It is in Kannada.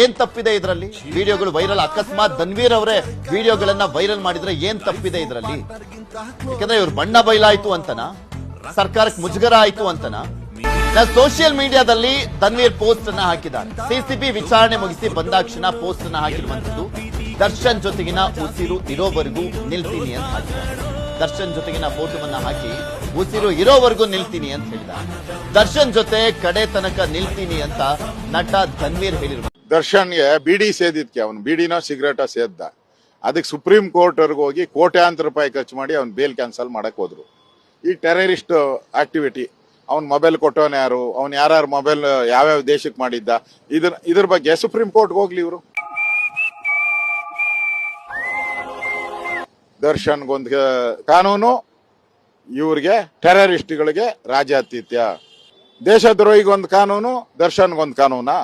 ಏನ್ ತಪ್ಪಿದೆ ಇದರಲ್ಲಿ? ವಿಡಿಯೋಗಳು ವೈರಲ್, ಅಕಸ್ಮಾತ್ ಧನ್ವೀರ್ ಅವರೇ ವಿಡಿಯೋಗಳನ್ನ ವೈರಲ್ ಮಾಡಿದ್ರೆ ಏನ್ ತಪ್ಪಿದೆ ಇದರಲ್ಲಿ? ಯಾಕಂದ್ರೆ ಇವ್ರು ಬಣ್ಣ ಬಯಲಾಯ್ತು ಅಂತನಾ, ಸರ್ಕಾರಕ್ಕೆ ಮುಜುಗರ ಆಯ್ತು ಅಂತನಾ? ಸೋಷಿಯಲ್ ಮೀಡಿಯಾದಲ್ಲಿ ಧನ್ವೀರ್ ಪೋಸ್ಟ್ ಅನ್ನ ಹಾಕಿದ್ದಾರೆ. ಸಿಸಿಬಿ ವಿಚಾರಣೆ ಮುಗಿಸಿ ಬಂದಾಕ್ಷಣ ಪೋಸ್ಟ್ ಅನ್ನ ಹಾಕಿರುವಂತದ್ದು. ದರ್ಶನ್ ಜೊತೆಗಿನ ಉಸಿರು ಇರೋವರೆಗೂ ನಿಲ್ತೀನಿ ಅಂತ ಹಾಕಿದ್ದಾರೆ. ದರ್ಶನ್ ಜೊತೆಗಿನ ಫೋಟೋವನ್ನ ಹಾಕಿ ಉಸಿರು ಇರೋವರೆಗೂ ನಿಲ್ತೀನಿ ಅಂತ ಹೇಳಿದ್ದಾರೆ. ದರ್ಶನ್ ಜೊತೆ ಕಡೆ ತನಕ ನಿಲ್ತೀನಿ ಅಂತ ನಟ ಧನ್ವೀರ್ ಹೇಳಿರುವ ದರ್ಶನ್ಗೆ ಬಿಡಿ ಸೇದಿದ್ಕೆ ಅವನು ಬಿಡಿನೋ ಸಿಗರೇಟೋ ಸೇದ್ದ. ಅದಕ್ಕೆ ಸುಪ್ರೀಂ ಕೋರ್ಟ್ ವರ್ಗು ಹೋಗಿ ಕೋಟ್ಯಾಂತರ ರೂಪಾಯಿ ಖರ್ಚು ಮಾಡಿ ಅವ್ನು ಬೇಲ್ ಕ್ಯಾನ್ಸಲ್ ಮಾಡಕ್ ಹೋದ್ರು. ಈ ಟೆರರಿಸ್ಟ್ ಆಕ್ಟಿವಿಟಿ, ಅವ್ನ್ ಮೊಬೈಲ್ ಕೊಟ್ಟವನ ಯಾರು, ಅವ್ನು ಯಾರ್ಯಾರು ಮೊಬೈಲ್ ಯಾವ್ಯಾವ ದೇಶಕ್ಕೆ ಮಾಡಿದ್ದ, ಇದ್ರ ಬಗ್ಗೆ ಸುಪ್ರೀಂ ಕೋರ್ಟ್ ಹೋಗ್ಲಿ. ಇವರು ದರ್ಶನ್ಗೊಂದು ಕಾನೂನು, ಇವ್ರಿಗೆ ಟೆರರಿಸ್ಟ್ಗಳಿಗೆ ರಾಜ್ಯಾತೀತ್ಯ. ದೇಶದ್ರೋಹಿಗೊಂದು ಕಾನೂನು, ದರ್ಶನ್ಗೊಂದು ಕಾನೂನಾ?